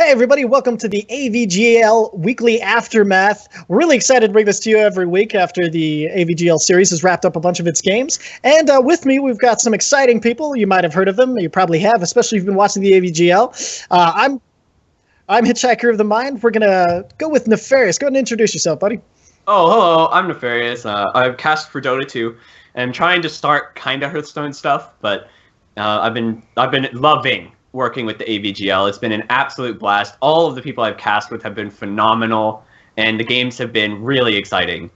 Hey everybody, welcome to the AVGL Weekly Aftermath. We're really excited to bring this to you every week after the AVGL series has wrapped up a bunch of its games. And with me, we've got some exciting people. You might have heard of them. You probably have, especially if you've been watching the AVGL. I'm Hitchhiker of the Mind. We're going to go with Nefarious. Go ahead and introduce yourself, buddy. Oh, hello. I'm Nefarious. I've cast for Dota 2. And I'm trying to start kind of Hearthstone stuff, but I've been loving working with the AVGL. It's been an absolute blast. All of the people I've cast with have been phenomenal, and the games have been really exciting.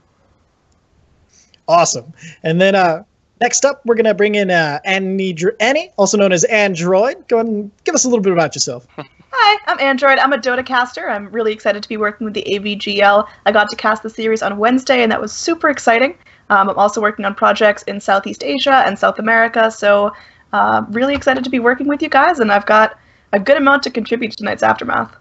Awesome. And then next up, we're going to bring in Annie, also known as Android. Go ahead and give us a little bit about yourself. Hi, I'm Android. I'm a Dota caster. I'm really excited to be working with the AVGL. I got to cast the series on Wednesday, and that was super exciting. I'm also working on projects in Southeast Asia and South America, so really excited to be working with you guys, and I've got a good amount to contribute to tonight's Aftermath.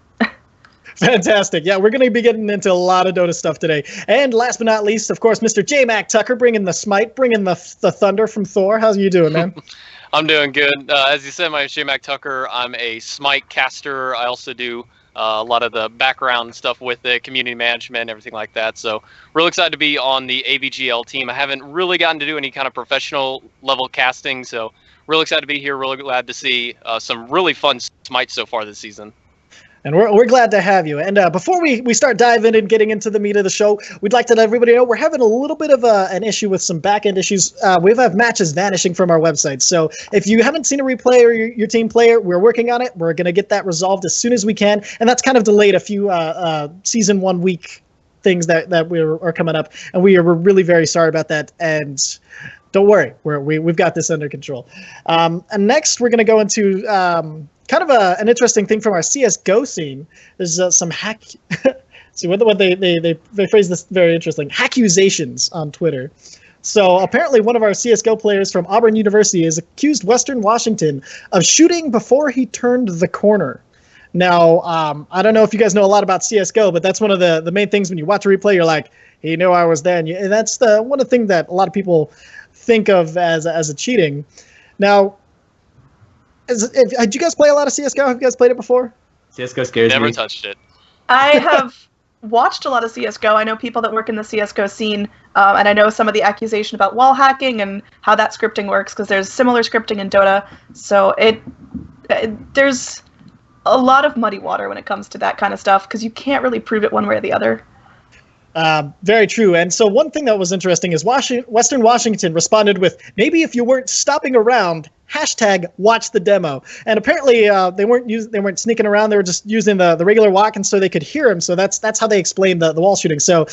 Fantastic. Yeah, we're going to be getting into a lot of Dota stuff today. And last but not least, of course, Mr. J Mac Tucker, bringing the smite, bringing the thunder from Thor. How's you doing, man? I'm doing good. As you said, my name's J Mac Tucker. I'm a smite caster. I also do a lot of the background stuff with it, community management, everything like that. So real excited to be on the AVGL team. I haven't really gotten to do any kind of professional level casting, so real excited to be here. Really glad to see some really fun smites so far this season. And we're glad to have you. And before we start diving and getting into the meat of the show, we'd like to let everybody know we're having a little bit of an issue with some back-end issues. We have matches vanishing from our website. So if you haven't seen a replay or your team player, we're working on it. We're going to get that resolved as soon as we can. And that's kind of delayed a few Season 1 week things that are coming up. And we're really very sorry about that. And don't worry, we've got this under control. And next, we're going to go into kind of an interesting thing from our CS:GO scene. There's some hack. See what they phrase this very interesting. Hackusations on Twitter. So apparently, one of our CS:GO players from Auburn University has accused Western Washington of shooting before he turned the corner. Now, I don't know if you guys know a lot about CS:GO, but that's one of the main things when you watch a replay. You're like, he knew I was there, and that's one of the things that a lot of people think of as a cheating. Now, did you guys play a lot of CS:GO? Have you guys played it before? CS:GO scares me. Never touched it. I have watched a lot of CS:GO. I know people that work in the CS:GO scene, and I know some of the accusation about wall hacking and how that scripting works, because there's similar scripting in Dota. So there's a lot of muddy water when it comes to that kind of stuff, because you can't really prove it one way or the other. Very true. And so one thing that was interesting is Western Washington responded with, maybe if you weren't stopping around, #watch the demo. And apparently they weren't sneaking around. They were just using the regular walk, and so they could hear him. So that's how they explained the wall shooting. So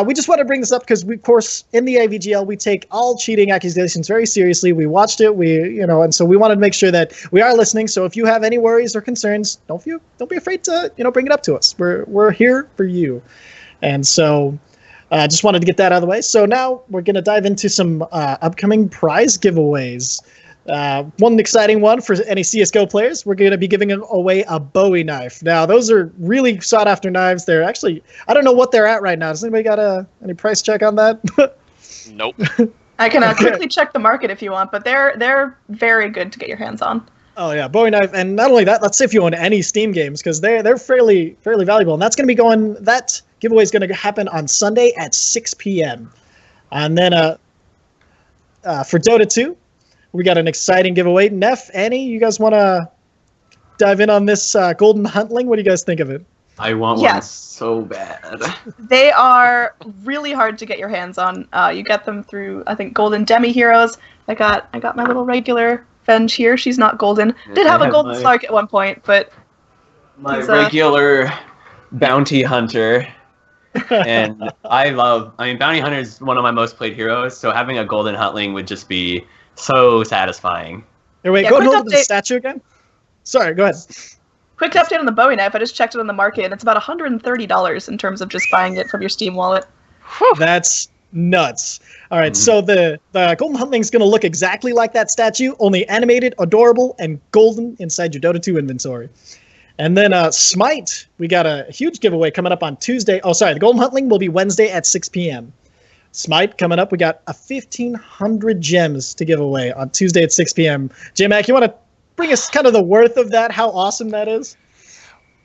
we just want to bring this up because we, of course, in the AVGL, we take all cheating accusations very seriously. We watched it, and so we wanted to make sure that we are listening. So if you have any worries or concerns, don't be afraid to bring it up to us. We're here for you. And so I just wanted to get that out of the way. So now we're going to dive into some upcoming prize giveaways. One exciting one for any CS:GO players, we're going to be giving away a Bowie knife. Now, those are really sought-after knives. They're actually, I don't know what they're at right now. Does anybody got any price check on that? Nope. I can quickly check the market if you want, but they're very good to get your hands on. Oh yeah, Bowie knife, and not only that, let's say if you own any Steam games, because they're fairly valuable, and that's going to be that giveaway is going to happen on Sunday at 6 p.m. And then for Dota 2, we got an exciting giveaway. Neff, Annie, you guys want to dive in on this Golden Huntling? What do you guys think of it? I want one so bad. They are really hard to get your hands on. You get them through, I think, Golden Demi Heroes. I got my little regular Venge here. She's not golden. Did have a golden Slark at one point, but my regular bounty hunter. And Bounty Hunter is one of my most played heroes, so having a Golden Huntling would just be so satisfying. Hey, wait, go ahead and hold the statue again. Sorry, go ahead. Quick update on the Bowie knife. I just checked it on the market, and it's about $130 in terms of just buying it from your Steam wallet. That's nuts. All right, so the Golden Huntling is going to look exactly like that statue, only animated, adorable, and golden inside your Dota 2 inventory. And then Smite, we got a huge giveaway coming up on Tuesday. Oh, sorry, the Golden Huntling will be Wednesday at 6 p.m. Smite coming up. We got 1,500 gems to give away on Tuesday at 6 p.m. J-Mac, you want to bring us kind of the worth of that, how awesome that is?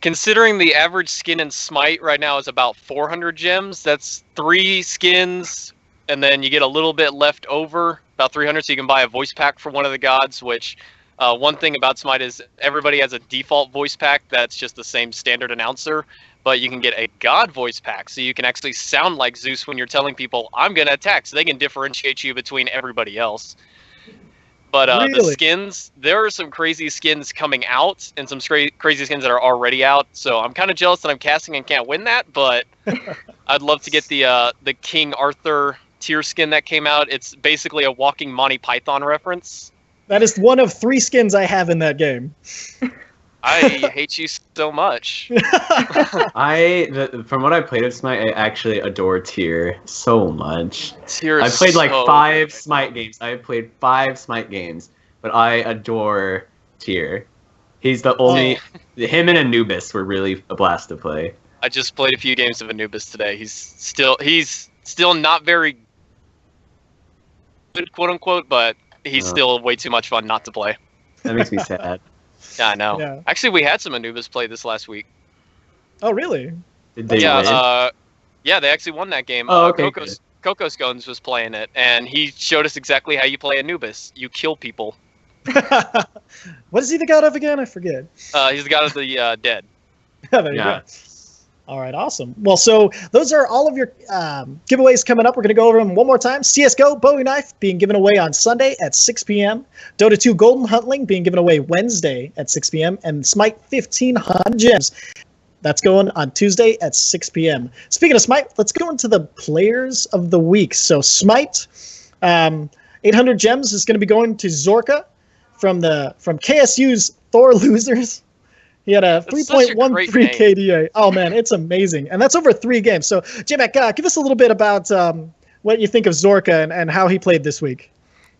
Considering the average skin in Smite right now is about 400 gems, that's 3 skins, and then you get a little bit left over, about 300, so you can buy a voice pack for one of the gods, which one thing about Smite is everybody has a default voice pack that's just the same standard announcer, but you can get a god voice pack, so you can actually sound like Zeus when you're telling people, I'm going to attack, so they can differentiate you between everybody else. But the Really? skins, there are some crazy skins coming out, and some crazy skins that are already out. So I'm kind of jealous that I'm casting and can't win that. But I'd love to get the King Arthur tier skin that came out. It's basically a walking Monty Python reference. That is one of 3 skins I have in that game. I hate you so much. From what I played of Smite, I actually adore Tyr so much. Tyr I is played like so 5 good. Smite games. I played 5 Smite games, but I adore Tyr. He's the only. Him and Anubis were really a blast to play. I just played a few games of Anubis today. He's still not very good, quote unquote, but he's still way too much fun not to play. That makes me sad. Yeah, I know. Yeah. Actually, we had some Anubis play this last week. Oh, really? Did they win? Yeah, they actually won that game. Oh, okay, Coco Scones was playing it, and he showed us exactly how you play Anubis. You kill people. What is he the god of again? I forget. He's the god of the dead. There you Yeah. go. All right, awesome. Well, so those are all of your giveaways coming up. We're going to go over them one more time. CSGO Bowie Knife being given away on Sunday at 6 p.m. Dota 2 Golden Huntling being given away Wednesday at 6 p.m. And Smite 1500 Gems. That's going on Tuesday at 6 p.m. Speaking of Smite, let's go into the players of the week. So Smite, 800 Gems is going to be going to Zorka from KSU's Thor Losers. He had a That's such a 3.13 great name. KDA. Oh, man, it's amazing. And that's over 3 games. So, J-Mac, give us a little bit about what you think of Zorka and how he played this week.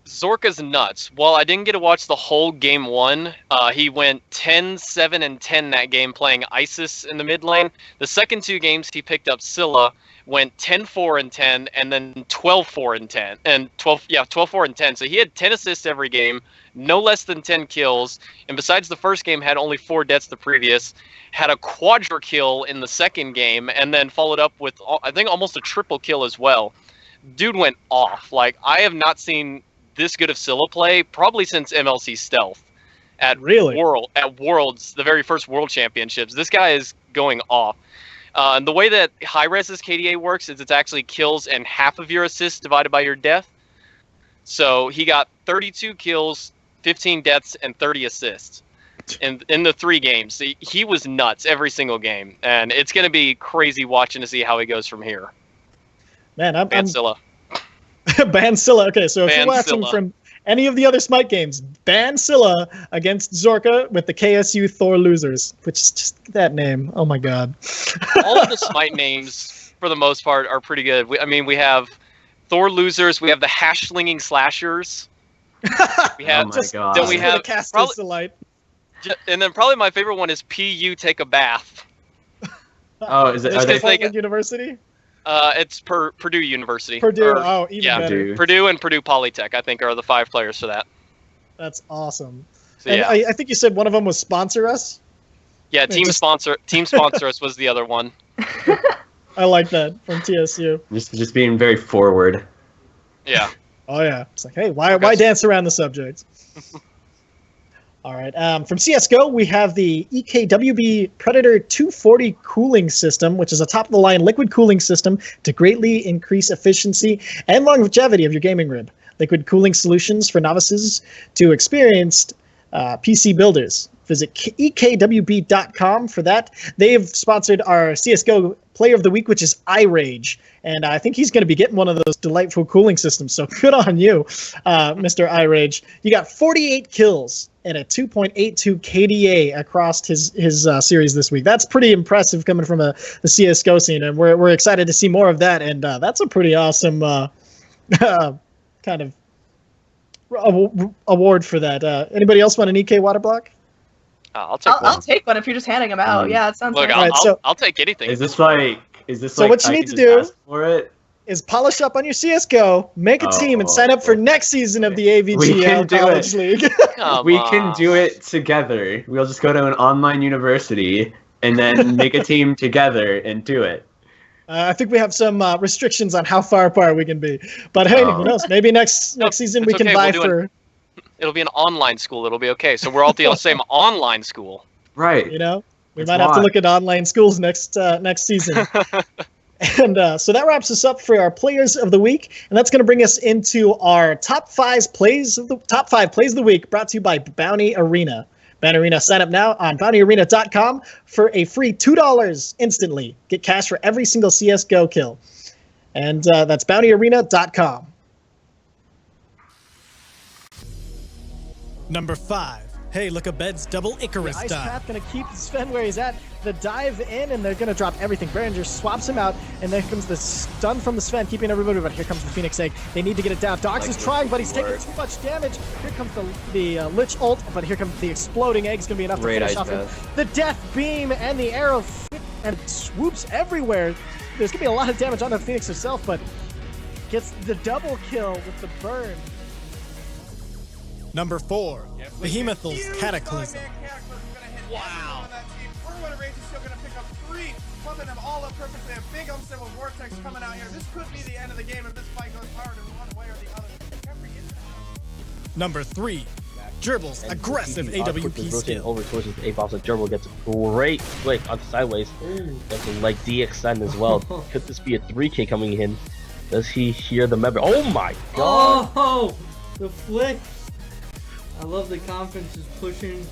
Zorka's nuts. While I didn't get to watch the whole game 1, he went 10, 7, and 10 that game playing Isis in the mid lane. The second 2 games he picked up Scylla, went 10, 4, and 10, and then 12, 4, and 10. And 12, 4, and 10. So he had 10 assists every game, no less than 10 kills, and besides the first game, had only 4 deaths the previous, had a quadra kill in the second game, and then followed up with, I think, almost a triple kill as well. Dude went off. Like, I have not seen this good of Scylla play probably since MLC Stealth at Really? Worlds, the very first World Championships. This guy is going off. And the way that high-res's KDA works is it's actually kills and half of your assists divided by your death. So he got 32 kills, 15 deaths, and 30 assists in the 3 games. So he was nuts every single game, and it's going to be crazy watching to see how he goes from here. Man, I'm Scylla. ban Scylla. Okay, so if you're Ban watching Scylla. from any of the other Smite games, ban Scylla against Zorka with the KSU Thor Losers, which is just that name. Oh my god. All of the Smite names, for the most part, are pretty good. We have Thor Losers, we have the Hash-slinging Slashers. We have, Oh my god. Then we Just for the have casters probably- delight. and then probably my favorite one is PU Take a Bath. Oh, is it? Just Are they? 'cause they- Portland University? It's Purdue University. Purdue. Or- Oh, even yeah, better. Purdue and Purdue Polytech, I think, are the 5 players for that. That's awesome. So And yeah, I think you said one of them was Sponsor Us. yeah. Team just- Sponsor Us was the other one. I like that from TSU. Just being very forward. Yeah. Oh yeah, it's like, hey, why Okay. dance around the subject? All right. From CS:GO, we have the EKWB Predator 240 cooling system, which is a top-of-the-line liquid cooling system to greatly increase efficiency and longevity of your gaming rig. Liquid cooling solutions for novices to experienced PC builders. Visit ekwb.com for that. They've sponsored our CS:GO Player of the Week, which is iRage, and I think he's going to be getting one of those delightful cooling systems. So good on you, Mr. iRage. You got 48 kills and a 2.82 KDA across his series this week. That's pretty impressive coming from the CS:GO scene, and we're excited to see more of that. And that's a pretty awesome kind of award for that. Anybody else want an EK water block? I'll take one. I'll take one if you're just handing them out. Yeah, it sounds Look, nice. All right, I'll take anything. Is this like? So what you I need can to just do- ask for it? Is polish up on your CS:GO, make a team, and sign up for next season of the We AVGL can do College it. League. Come We on. can do it together. We'll just go to an online university and then make a team together and do it. I think we have some restrictions on how far apart we can be. But hey, who knows? Maybe next season we can okay. buy for. It'll be an online school. It'll be okay. So we're all at the same online school. Right. You know, we That's might have to why. look at online schools next season. And so that wraps us up for our players of the week, and that's going to bring us into our top five plays of the week, brought to you by Bounty Arena. Bounty Arena, sign up now on bountyarena.com for a free $2 instantly. Get cash for every single CS:GO kill, and that's bountyarena.com. Number 5. Hey, look, a bed's double Icarus Ice style. Path going to keep Sven where he's at. The dive in, and they're going to drop everything. Berenger swaps him out, and then comes the stun from the Sven, keeping everybody, but here comes the Phoenix Egg. They need to get it down. Dox is trying, but he's taking too much damage. Here comes the Lich ult, but here comes the exploding egg. It's going to be enough to finish off him. The Death Beam and the arrow, and swoops everywhere. There's going to be a lot of damage on the Phoenix herself, but gets the double kill with the burn. Number 4. Behemoth's Cataclysm. Wow. Rage is still going to pick up 3, pumping them all up perfectly. A big upset with Vortex coming out here. This could be the end of the game if this fight goes hard in one way or the other. Number 3. Gerbil's aggressive AWP skill. Over towards his A-bomb, so Gerbil gets a great flick on the sideways. Gets a like DXN as well. Could this be a 3K coming in? Does he hear the member? Oh my god! Oh, the flick. I love the confidence is pushing.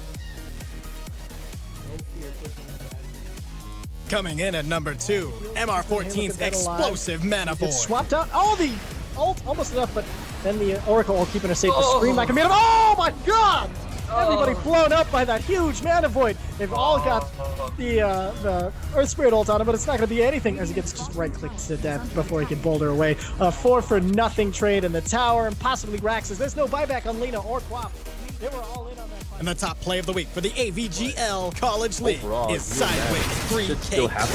Coming in at number 2, MR14's explosive Manifold. Gets swapped out. Oh, the ult almost enough, but then the Oracle ult keeping her safe. The scream back and beat him. Oh my god! Everybody blown up by that huge Mana Void. They've all got the Earth Spirit ult on him, but it's not going to be anything as he gets just right-clicked to death before he can boulder away. 4-for-nothing trade in the tower, and possibly Raxus. There's no buyback on Lina or Quap. They were all in on that fight. And the top play of the week for the AVGL College League Overall, is Sideways still 3K. have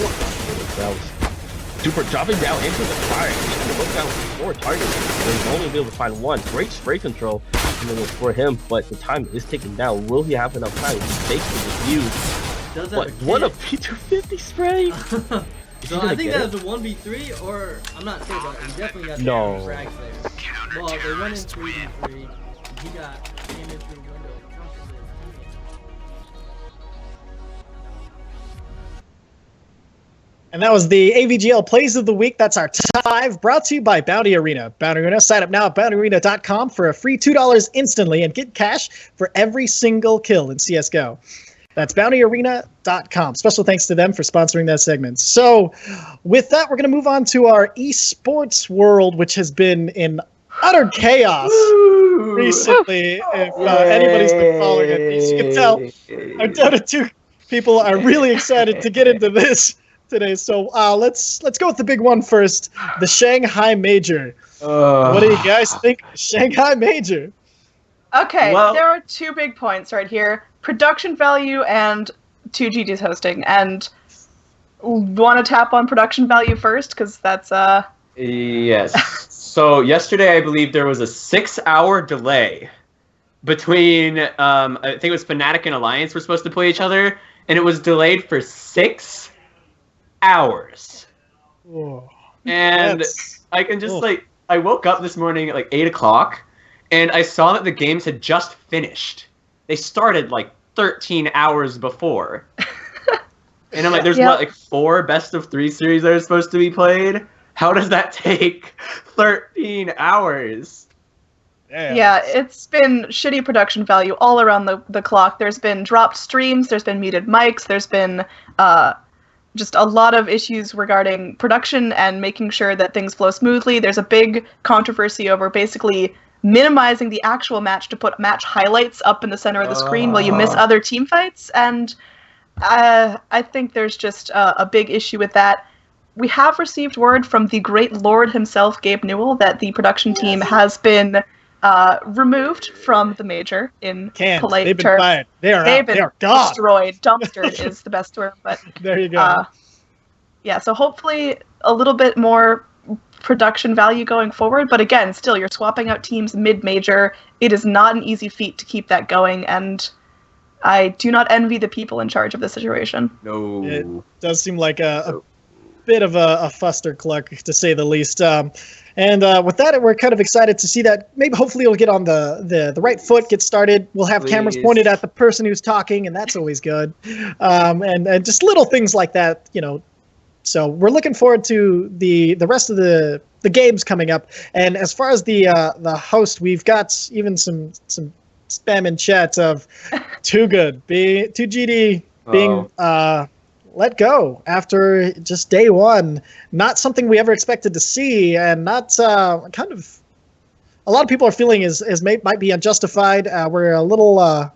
Super dropping down into the fire. He can look down 4 targets. And he's only be able to find 1. Great spray control for him, but the time is ticking down. Will he have enough time? He's basically just used. Does What? have What a kit. P250 spray! So I think that was a 1v3, or I'm not sure, but he definitely got No. the frags there. Well, they went in 3v3. He came in through the window. And that was the AVGL Plays of the Week. That's our top 5, brought to you by Bounty Arena. Bounty Arena, sign up now at bountyarena.com for a free $2 instantly and get cash for every single kill in CSGO. That's bountyarena.com. Special thanks to them for sponsoring that segment. So with that, we're going to move on to our esports world, which has been in utter chaos recently. If anybody's been following it, as you can tell, our Dota 2 people are really excited to get into this today. So let's go with the big one first, the Shanghai Major. What do you guys think of the Shanghai Major? Okay, Well- there are 2 big points right here. Production value and 2GG's hosting. And want to tap on production value first? Because that's... Yes. So yesterday, I believe there was a 6-hour delay between, I think it was Fnatic and Alliance were supposed to play each other, and it was delayed for 6 hours. Whoa. And That's- I can just oh. I woke up this morning at like 8 o'clock, and I saw that the games had just finished. They started like 13 hours before. And I'm like, there's Yeah. what, like 4 best-of-3 series that are supposed to be played? How does that take 13 hours? Yeah, it's been shitty production value all around the clock. There's been dropped streams, there's been muted mics, there's been just a lot of issues regarding production and making sure that things flow smoothly. There's a big controversy over basically minimizing the actual match to put match highlights up in the center of the screen while you miss other team fights, and I think there's just a big issue with that. We have received word from the great Lord himself, Gabe Newell, that the production team has been removed from the major in polite They've been terms. fired. They are They've out. They been are gone. destroyed. Dumpstered is the best term, but There you go. yeah, so hopefully a little bit more production value going forward, but again, still, you're swapping out teams mid-major. It is not an easy feat to keep that going, and I do not envy the people in charge of the situation. No. It does seem like a bit of a fuster-cluck, to say the least. And with that, we're kind of excited to see that. Maybe hopefully it'll get on the right foot, get started. We'll have cameras Please. pointed at the person who's talking, and that's always good. And just little things like that, So we're looking forward to the rest of the games coming up. And as far as the host, we've got even some spam in chat of Too Good, 2GD being let go after just day one. Not something we ever expected to see, and not kind of a lot of people are feeling might be unjustified. We're a little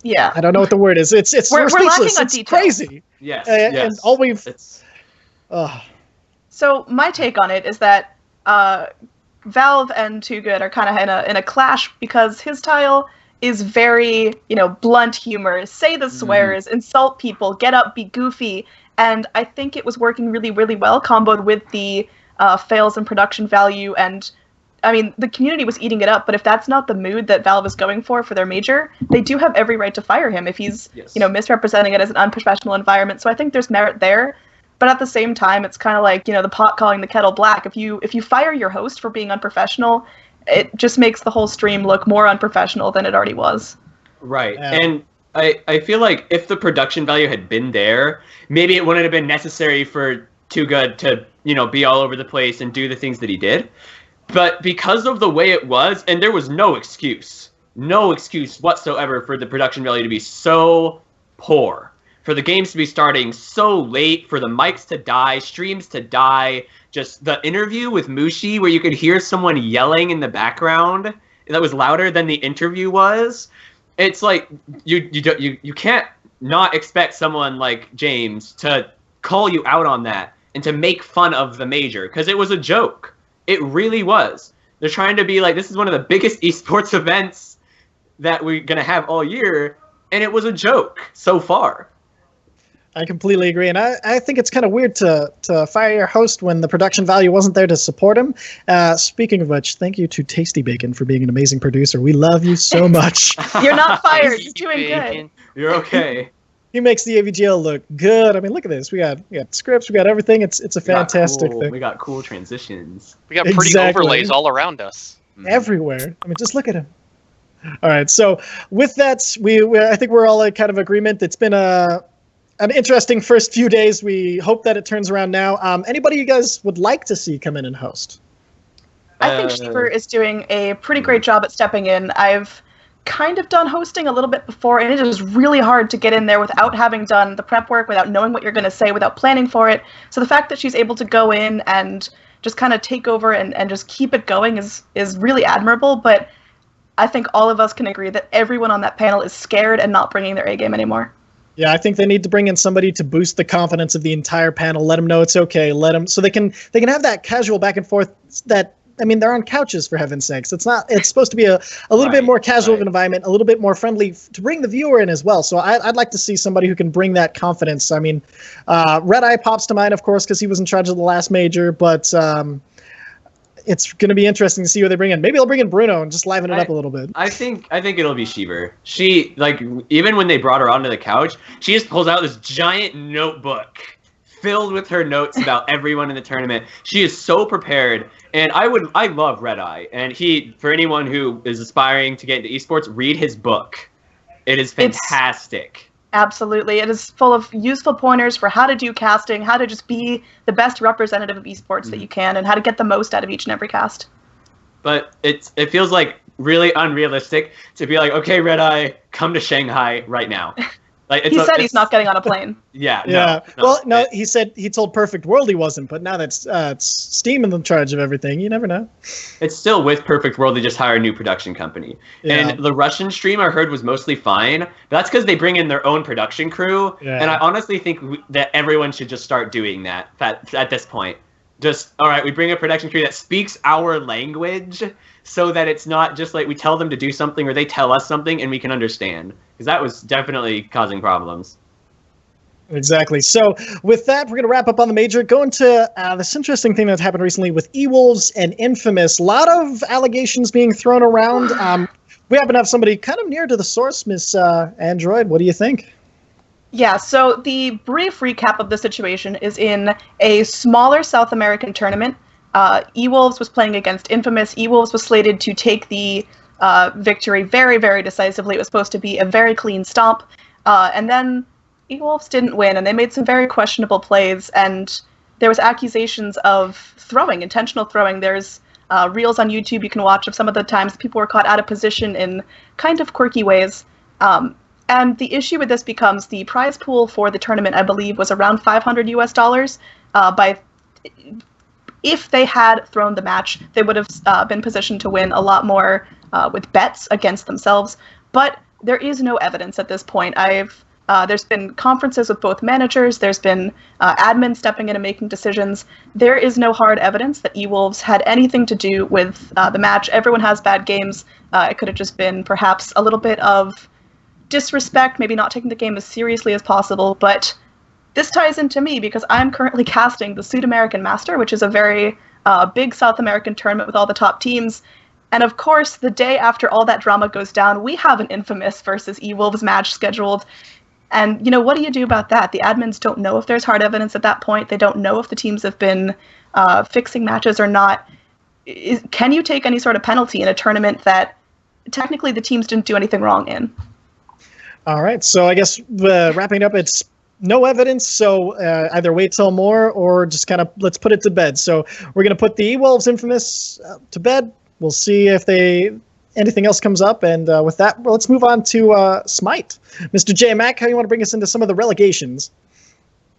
Yeah. I don't know what the word is. We're lacking speechless. on It's details. crazy. Yes. And all we've It's- So my take on it is that Valve and Too Good are kind of in a clash because his style is very, blunt humor, say the swears, insult people, get up, be goofy, and I think it was working really, really well, comboed with the fails in production value, and I mean, the community was eating it up, but if that's not the mood that Valve is going for their major, they do have every right to fire him if he's, misrepresenting it as an unprofessional environment, so I think there's merit there. But at the same time, it's kind of like, the pot calling the kettle black. If you fire your host for being unprofessional, it just makes the whole stream look more unprofessional than it already was. Right. Yeah. And I feel like if the production value had been there, maybe it wouldn't have been necessary for Too Good to, be all over the place and do the things that he did. But because of the way it was, and there was no excuse whatsoever for the production value to be so poor, for the games to be starting so late, for the mics to die, streams to die, just the interview with Mushi where you could hear someone yelling in the background that was louder than the interview was. It's like you can't not expect someone like James to call you out on that and to make fun of the major, because it was a joke. It really was. They're trying to be like, this is one of the biggest esports events that we're going to have all year, and it was a joke so far. I completely agree, and I think it's kind of weird to fire your host when the production value wasn't there to support him. Speaking of which, thank you to Tasty Bacon for being an amazing producer. We love you so much. You're not fired. You're doing good. You're okay. He makes the AVGL look good. I mean, look at this. We got scripts. We got everything. It's a fantastic thing. We got cool transitions. We got pretty Exactly. overlays all around us. Everywhere. I mean, just look at him. All right. So with that, I think we're all in kind of agreement. It's been an interesting first few days. We hope that it turns around now. Anybody you guys would like to see come in and host? I think Sheever is doing a pretty great job at stepping in. I've kind of done hosting a little bit before, and it is really hard to get in there without having done the prep work, without knowing what you're going to say, without planning for it. So the fact that she's able to go in and just kind of take over and just keep it going is really admirable. But I think all of us can agree that everyone on that panel is scared and not bringing their A game anymore. Yeah, I think they need to bring in somebody to boost the confidence of the entire panel. Let them know it's okay. Let them so they can have that casual back and forth. That, I mean, they're on couches, for heaven's sakes. It's supposed to be a little bit more casual of an environment, a little bit more friendly to bring the viewer in as well. So I'd like to see somebody who can bring that confidence. I mean, Red Eye pops to mind, of course, because he was in charge of the last major, but it's going to be interesting to see who they bring in. Maybe they'll bring in Bruno and just liven it up a little bit. I think it'll be Sheever. She, like, even when they brought her onto the couch, she just pulls out this giant notebook filled with her notes about everyone in the tournament. She is so prepared, and I love Red Eye. And for anyone who is aspiring to get into esports, read his book. It is fantastic. Absolutely. It is full of useful pointers for how to do casting, how to just be the best representative of esports that you can, and how to get the most out of each and every cast. But it feels like really unrealistic to be like, okay, Red Eye, come to Shanghai right now. Like, He said he's not getting on a plane. Yeah. Yeah. No, he said he told Perfect World he wasn't, but now that's it's Steam in charge of everything. You never know. It's still with Perfect World. They just hire a new production company. Yeah. And the Russian stream I heard was mostly fine. But that's because they bring in their own production crew. Yeah. And I honestly think that everyone should just start doing that at this point. Just, all right, we bring a production crew that speaks our language so that it's not just like we tell them to do something or they tell us something and we can understand. Because that was definitely causing problems. Exactly. So with that, we're going to wrap up on the major. Go into this interesting thing that's happened recently with eWolves and Infamous. A lot of allegations being thrown around. we happen to have somebody kind of near to the source, Miss Android. What do you think? Yeah, so the brief recap of the situation is in a smaller South American tournament. E-Wolves was playing against Infamous. E-Wolves was slated to take the victory very, very decisively. It was supposed to be a very clean stomp. And then E-Wolves didn't win, and they made some very questionable plays. And there was accusations of throwing, intentional throwing. There's reels on YouTube you can watch of some of the times people were caught out of position in kind of quirky ways. And the issue with this becomes the prize pool for the tournament, I believe, was around $500 if they had thrown the match, they would have been positioned to win a lot more with bets against themselves. But there is no evidence at this point. There's been conferences with both managers. There's been admins stepping in and making decisions. There is no hard evidence that E-Wolves had anything to do with the match. Everyone has bad games. It could have just been perhaps a little bit of disrespect, maybe not taking the game as seriously as possible, but this ties into me because I'm currently casting the Sud-American Master, which is a very big South American tournament with all the top teams. And of course, the day after all that drama goes down, we have an Infamous versus E-Wolves match scheduled. And, what do you do about that? The admins don't know if there's hard evidence at that point. They don't know if the teams have been fixing matches or not. Can you take any sort of penalty in a tournament that technically the teams didn't do anything wrong in? All right, so I guess wrapping up, it's no evidence, so either wait till more or just kind of let's put it to bed. So we're going to put the E-Wolves Infamous to bed. We'll see if anything else comes up, and with that, let's move on to Smite. Mr. J. Mac, how do you want to bring us into some of the relegations?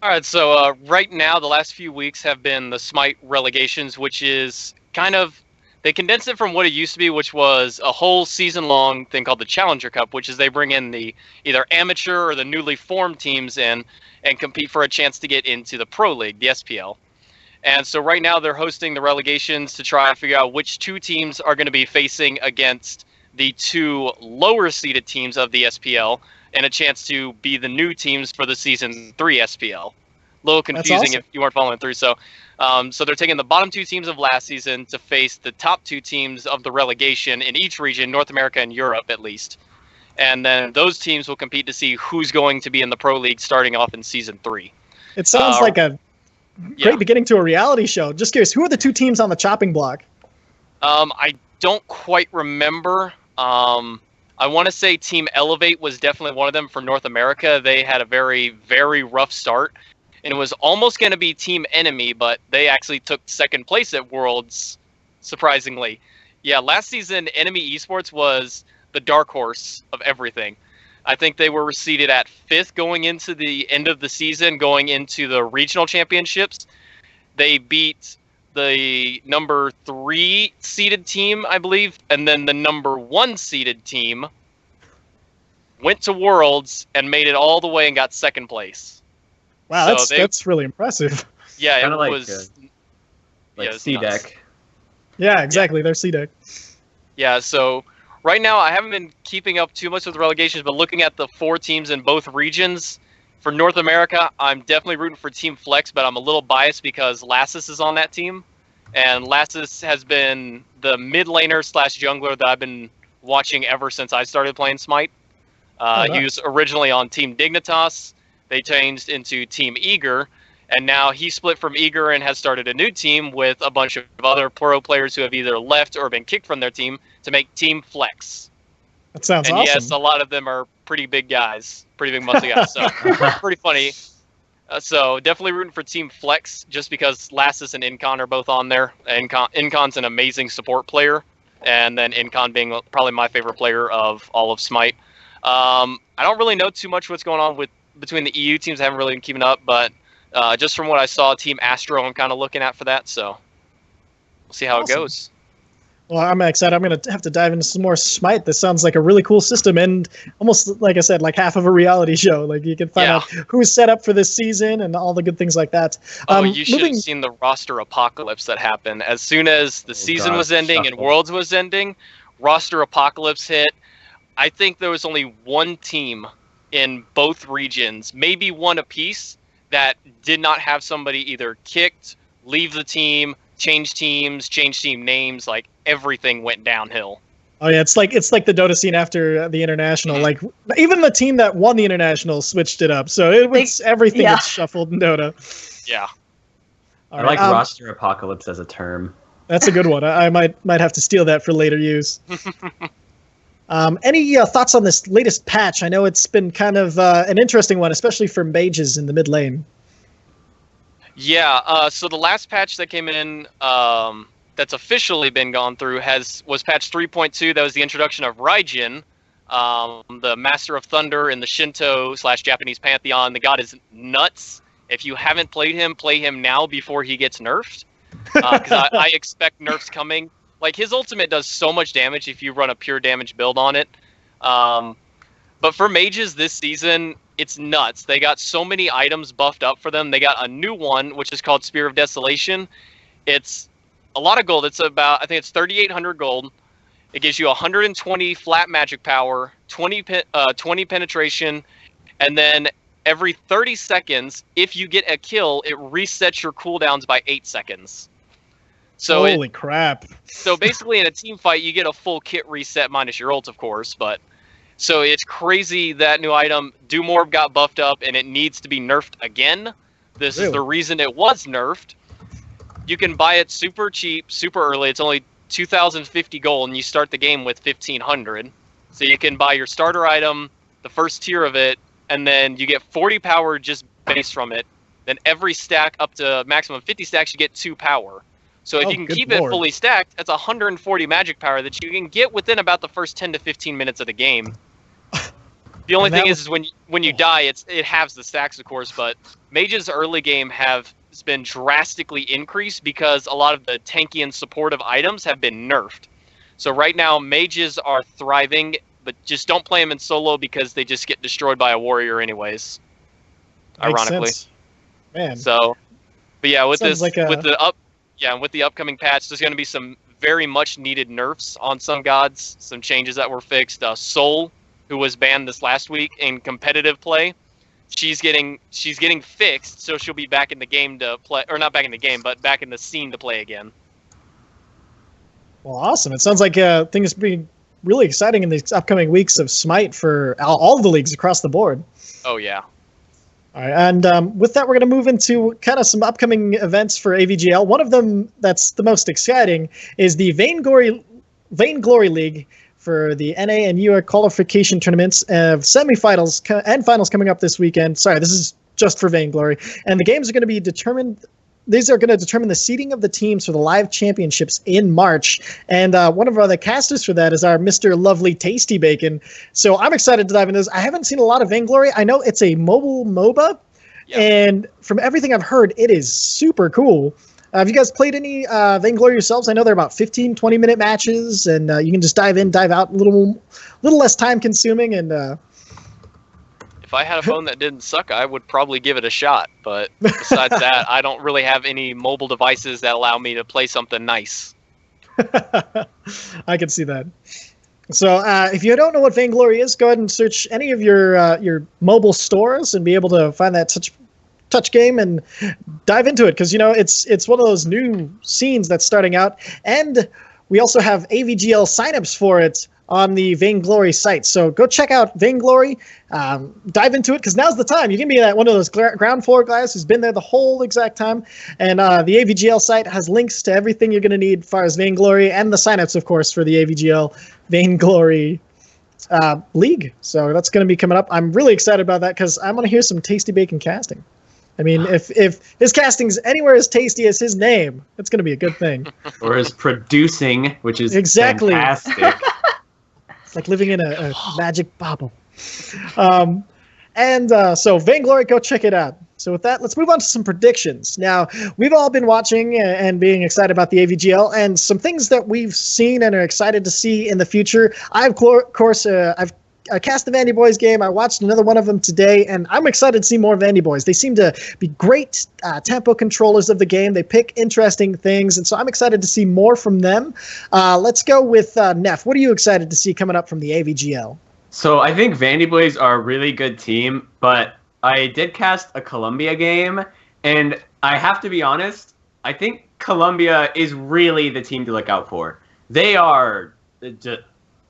All right, so right now, the last few weeks have been the Smite relegations, which is kind of, they condensed it from what it used to be, which was a whole season-long thing called the Challenger Cup, which is they bring in the either amateur or the newly formed teams in and compete for a chance to get into the Pro League, the SPL. And so right now they're hosting the relegations to try and figure out which two teams are going to be facing against the two lower-seeded teams of the SPL and a chance to be the new teams for the Season 3 SPL. A little confusing awesome. if you weren't following through. So they're taking the bottom two teams of last season to face the top two teams of the relegation in each region, North America and Europe at least. And then those teams will compete to see who's going to be in the Pro League starting off in Season 3. It sounds like a great beginning to a reality show. Just curious, who are the two teams on the chopping block? I don't quite remember. I want to say Team Elevate was definitely one of them for North America. They had a very, very rough start. And it was almost going to be Team Enemy, but they actually took second place at Worlds, surprisingly. Yeah, last season, Enemy Esports was the dark horse of everything. I think they were seeded at 5th going into the end of the season, going into the regional championships. They beat the number 3 seeded team, I believe, and then the number 1 seeded team went to Worlds and made it all the way and got second place. Wow, that's really impressive. Yeah, Kinda it like, was C-Deck. Yeah, exactly. They're C-Deck. Yeah, so right now I haven't been keeping up too much with the relegations, but looking at the 4 teams in both regions, for North America, I'm definitely rooting for Team Flex, but I'm a little biased because Lassus is on that team. And Lassus has been the mid laner / jungler that I've been watching ever since I started playing Smite. He was originally on Team Dignitas. They changed into Team Eager, and now he split from Eager and has started a new team with a bunch of other pro players who have either left or been kicked from their team to make Team Flex. That sounds and awesome. Yes, a lot of them are pretty big guys, pretty big muscle guys, so pretty funny. So definitely rooting for Team Flex just because Lassus and Incon are both on there. Incon's an amazing support player, and then Incon being probably my favorite player of all of Smite. I don't really know too much what's going on between the EU teams. I haven't really been keeping up, but just from what I saw, Team Astro I'm kind of looking at for that, so we'll see how it goes. Well, I'm excited. I'm going to have to dive into some more Smite. This sounds like a really cool system and almost, like I said, like half of a reality show. Like you can find out who's set up for this season and all the good things like that. You should have seen the roster apocalypse that happened. As soon as the season was ending and Worlds was ending, roster apocalypse hit. I think there was only one team in both regions, maybe one apiece, that did not have somebody either kicked, leave the team, change teams, change team names, like everything went downhill. Oh yeah, it's like the Dota scene after the international. Like even the team that won the international switched it up, so it was everything yeah. gets shuffled in Dota. Yeah. All I right, like roster apocalypse as a term. That's a good one. I might have to steal that for later use. Any thoughts on this latest patch? I know it's been kind of an interesting one, especially for mages in the mid lane. Yeah, so the last patch that came in that's officially been gone through was patch 3.2. That was the introduction of Raijin, the Master of Thunder in the Shinto/Japanese pantheon. The god is nuts. If you haven't played him, play him now before he gets nerfed. Because I expect nerfs coming. Like, his ultimate does so much damage if you run a pure damage build on it. But for mages this season, it's nuts. They got so many items buffed up for them. They got a new one, which is called Spear of Desolation. It's a lot of gold. It's about, I think it's 3,800 gold. It gives you 120 flat magic power, 20 penetration, and then every 30 seconds, if you get a kill, it resets your cooldowns by 8 seconds. So Holy crap. So basically in a team fight, you get a full kit reset minus your ult, of course, but so it's crazy that new item, Doomorb, got buffed up and it needs to be nerfed again. This is the reason it was nerfed. You can buy it super cheap, super early. It's only 2,050 gold and you start the game with 1,500. So you can buy your starter item, the first tier of it, and then you get 40 power just base from it. Then every stack up to maximum 50 stacks, you get 2 power. So if you can keep it fully stacked, that's 140 magic power that you can get within about the first 10 to 15 minutes of the game. The only thing is when you die, it halves the stacks, of course, but mages early game has been drastically increased because a lot of the tanky and supportive items have been nerfed. So right now, mages are thriving, but just don't play them in solo because they just get destroyed by a warrior anyways. Ironically. Sense. Man. So, but yeah, with Sounds this, like with the upcoming patch, there's going to be some very much needed nerfs on some gods, some changes that were fixed. Soul, who was banned this last week in competitive play, she's getting fixed, so she'll be back in the game to play, or not back in the game, but back in the scene to play again. Well, awesome. It sounds like things being really exciting in these upcoming weeks of Smite for all the leagues across the board. Oh, yeah. All right, and with that, we're going to move into kind of some upcoming events for AVGL. One of them that's the most exciting is the Vainglory League for the NA and UA qualification tournaments of semifinals and finals coming up this weekend. Sorry, this is just for Vainglory. And the games are going to be determined. These are going to determine the seeding of the teams for the live championships in March. And one of the casters for that is our Mr. Lovely Tasty Bacon. So I'm excited to dive into this. I haven't seen a lot of Vainglory. I know it's a mobile MOBA. Yep. And from everything I've heard, it is super cool. Have you guys played any Vainglory yourselves? I know they're about 15, 20-minute matches, and you can just dive in, dive out, a little less time-consuming. And if I had a phone that didn't suck, I would probably give it a shot. But besides that, I don't really have any mobile devices that allow me to play something nice. I can see that. So if you don't know what Vainglory is, go ahead and search any of your mobile stores and be able to find that touch game and dive into it, because it's one of those new scenes that's starting out, and we also have AVGL signups for it on the Vainglory site. So go check out Vainglory, dive into it, because now's the time. You can be that one of those ground floor guys who's been there the whole exact time, and the AVGL site has links to everything you're going to need as far as Vainglory, and the signups, of course, for the AVGL Vainglory league. So that's going to be coming up. I'm really excited about that because I want to hear some Tasty Bacon casting. I mean, if his casting's anywhere as tasty as his name, it's going to be a good thing. Or his producing, which is exactly fantastic. It's like living in a magic bubble. So Vainglory, go check it out. So with that, let's move on to some predictions. Now, we've all been watching and being excited about the AVGL, and some things that we've seen and are excited to see in the future. I've cast the Vandy Boys game. I watched another one of them today, and I'm excited to see more Vandy Boys. They seem to be great tempo controllers of the game. They pick interesting things, and so I'm excited to see more from them. Let's go with Neff. What are you excited to see coming up from the AVGL? So I think Vandy Boys are a really good team, but I did cast a Columbia game, and I have to be honest, I think Columbia is really the team to look out for. They are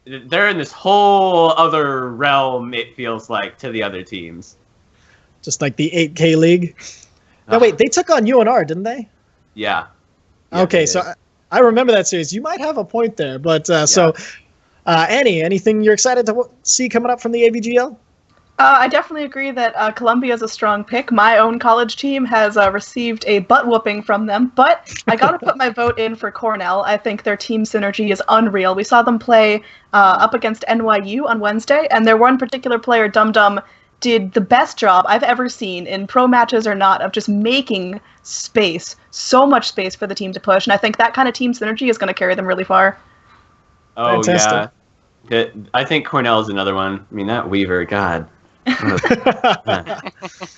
they're in this whole other realm. It feels like to the other teams. Just like the 8K league. No, wait, they took on UNR, didn't they? Yeah. Okay, so I remember that series. You might have a point there, but so Annie, anything you're excited to see coming up from the AVGL? I definitely agree that Columbia is a strong pick. My own college team has received a butt whooping from them, but I got to put my vote in for Cornell. I think their team synergy is unreal. We saw them play up against NYU on Wednesday, and their one particular player, Dum Dum, did the best job I've ever seen in pro matches or not of just making space, so much space for the team to push. And I think that kind of team synergy is going to carry them really far. Oh, Fantastic. yeah. I think Cornell is another one. I mean, that Weaver, God. That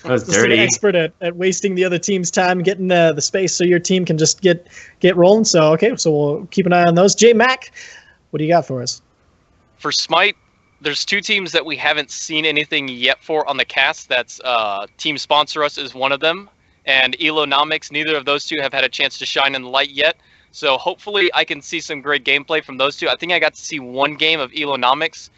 was Just an dirty. expert at wasting the other team's time, getting the space so your team can just get rolling. So, okay, so we'll keep an eye on those. J Mac, what do you got for us? For Smite, there's two teams that we haven't seen anything yet for on the cast. That's Team Sponsor Us is one of them, and Elonomics. Neither of those two have had a chance to shine in the light yet. So hopefully I can see some great gameplay from those two. I think I got to see one game of Elonomics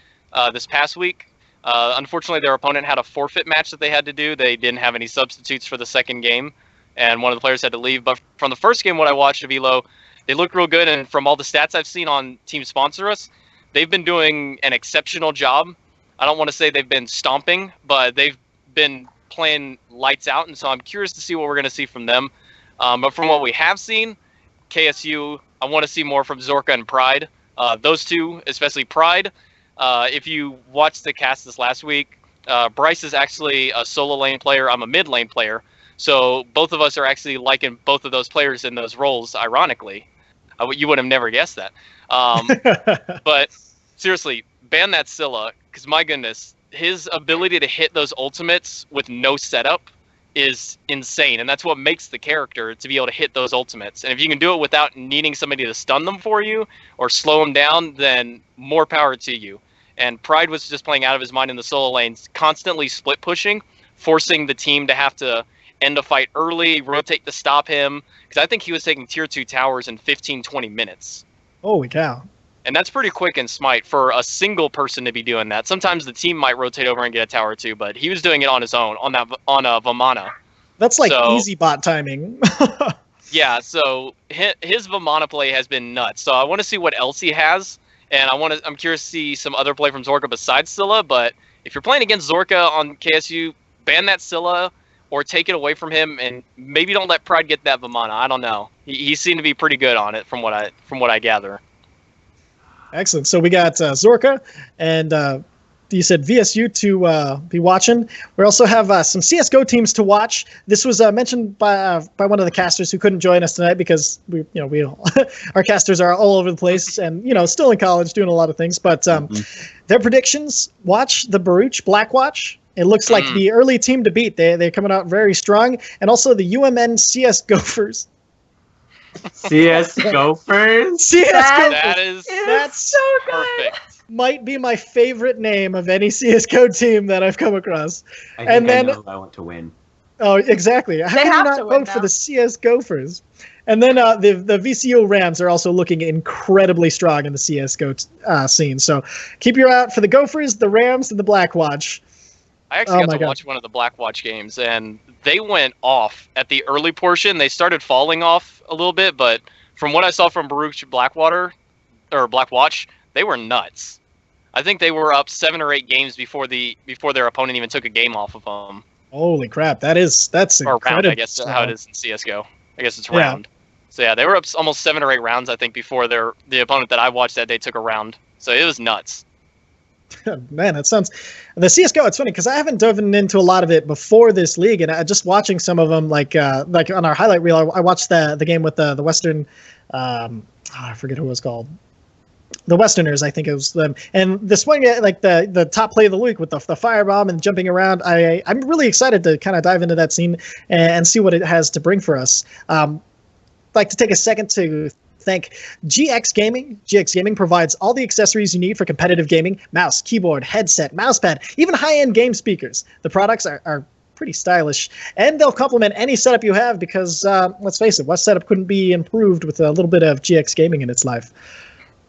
this past week. Unfortunately, their opponent had a forfeit match that they had to do. They didn't have any substitutes for the second game, and one of the players had to leave. But from the first game, what I watched of Elo, they looked real good. And from all the stats I've seen on Team Sponsor Us, they've been doing an exceptional job. I don't want to say they've been stomping, but they've been playing lights out. And so I'm curious to see what we're going to see from them. But from what we have seen, KSU, I want to see more from Zorka and Pride. Those two, especially Pride. If you watched the cast this last week, Bryce is actually a solo lane player. I'm a mid lane player. So both of us are actually liking both of those players in those roles, ironically. You would have never guessed that. But seriously, ban that Scylla, because my goodness, his ability to hit those ultimates with no setup is insane. And that's what makes the character, to be able to hit those ultimates. And if you can do it without needing somebody to stun them for you or slow them down, then more power to you. And Pride was just playing out of his mind in the solo lanes, constantly split pushing, forcing the team to have to end a fight early, rotate to stop him. Because I think he was taking tier 2 towers in 15, 20 minutes. Holy cow. And that's pretty quick in Smite for a single person to be doing that. Sometimes the team might rotate over and get a tower too, but he was doing it on his own, on Vamana. That's like easy bot timing. Yeah, so his Vamana play has been nuts. So I want to see what else he has, and I'm curious to see some other play from Zorka besides Scylla. But if you're playing against Zorka on KSU, ban that Scylla or take it away from him, and maybe don't let Pride get that Vamana. I don't know. He seemed to be pretty good on it from what I gather. Excellent. So we got Zorka, and you said VSU to be watching. We also have some CS:GO teams to watch. This was mentioned by one of the casters who couldn't join us tonight because we our casters are all over the place and still in college doing a lot of things. But their predictions: watch the Baruch Blackwatch. It looks like the early team to beat. They're coming out very strong, and also the UMN CS Gophers. CS Gophers? CS That Gophers. is That's so good. perfect. Might be my favorite name of any CS:GO team that I've come across. I think And then- I know who I want to win. Oh, exactly. How can you have not to win vote for now. the CS Gophers? And then the VCO Rams are also looking incredibly strong in the CS:GO scene. So keep your eye out for the Gophers, the Rams, and the Blackwatch. I actually Oh got my to God. watch one of the Blackwatch games, and they went off at the early portion. They started falling off a little bit, but from what I saw from Baruch Blackwatch, they were nuts. I think they were up 7 or 8 games before their opponent even took a game off of them. Holy crap! That's Or round, incredible. I guess how it is in CS:GO. I guess it's Yeah. round. So yeah, they were up almost 7 or 8 rounds, I think, before the opponent that I watched that day took a round. So it was nuts. Man, that sounds. The CS:GO. It's funny because I haven't dove into a lot of it before this league, and just watching some of them, like on our highlight reel, I watched the game with the Western. I forget who it was called. The Westerners, I think it was them. And this one, like the top play of the week with the firebomb and jumping around, I'm really excited to kind of dive into that scene and see what it has to bring for us. Like to take a second to thank GX Gaming. GX Gaming provides all the accessories you need for competitive gaming: mouse, keyboard, headset, mousepad, even high-end game speakers. The products are pretty stylish, and they'll complement any setup you have because, let's face it, what setup couldn't be improved with a little bit of GX Gaming in its life?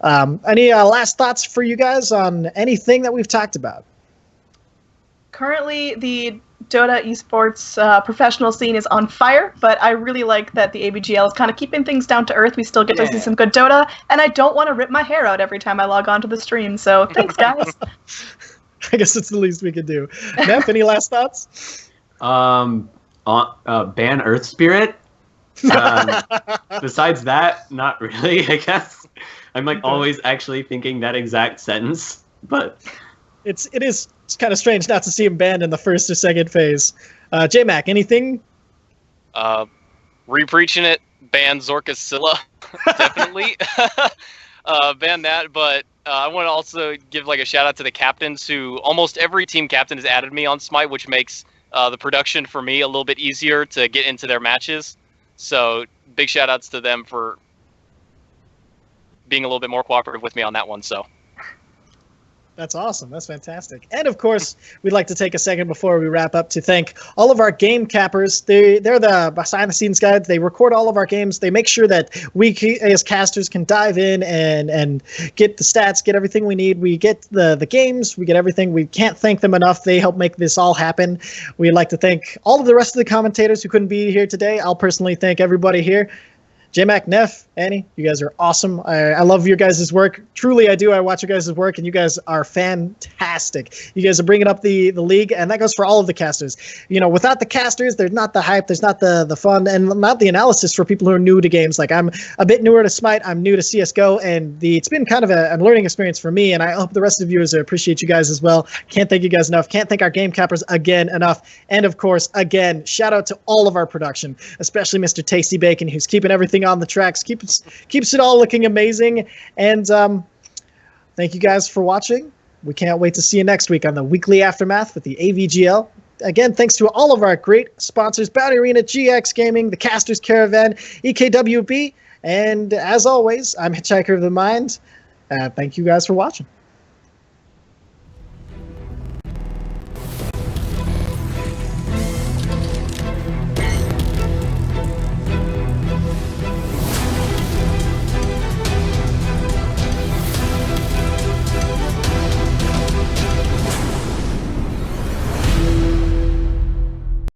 Any last thoughts for you guys on anything that we've talked about? Currently, the Dota esports professional scene is on fire, but I really like that the ABGL is kind of keeping things down to earth. We still get to see some good Dota, and I don't want to rip my hair out every time I log on to the stream, so thanks, guys. I guess it's the least we could do. Neff, any last thoughts? Ban Earth Spirit. Besides that, not really, I guess. I'm like always actually thinking that exact sentence, but it is kind of strange not to see him banned in the first or second phase. J-Mac, anything? Re-preaching it, ban Zorka Scylla, definitely. Ban that, but I want to also give like a shout out to the captains who almost every team captain has added me on Smite, which makes the production for me a little bit easier to get into their matches. So big shout outs to them for being a little bit more cooperative with me on that one. So that's awesome. That's fantastic. And of course, we'd like to take a second before we wrap up to thank all of our game cappers. They're the behind the scenes guys. They record all of our games. They make sure that we as casters can dive in and get the stats, get everything we need. We get the games, we get everything. We can't thank them enough. They help make this all happen. We'd like to thank all of the rest of the commentators who couldn't be here today. I'll personally thank everybody here. J-Mac, Neff, Annie, you guys are awesome. I love your guys' work. Truly, I do. I watch your guys' work, and you guys are fantastic. You guys are bringing up the league, and that goes for all of the casters. You know, without the casters, there's not the hype, there's not the fun, and not the analysis for people who are new to games. Like, I'm a bit newer to Smite. I'm new to CSGO, and it's been kind of a learning experience for me, and I hope the rest of the viewers appreciate you guys as well. Can't thank you guys enough. Can't thank our game cappers again enough. And, of course, again, shout out to all of our production, especially Mr. Tasty Bacon, who's keeping everything on the tracks, keeps it all looking amazing. And thank you guys for watching. We can't wait to see you next week on the weekly aftermath with the AVGL. Again, thanks to all of our great sponsors, Bounty Arena, GX Gaming, the Casters Caravan, EKWB, and as always, I'm Hitchhiker of the Mind. Thank you guys for watching.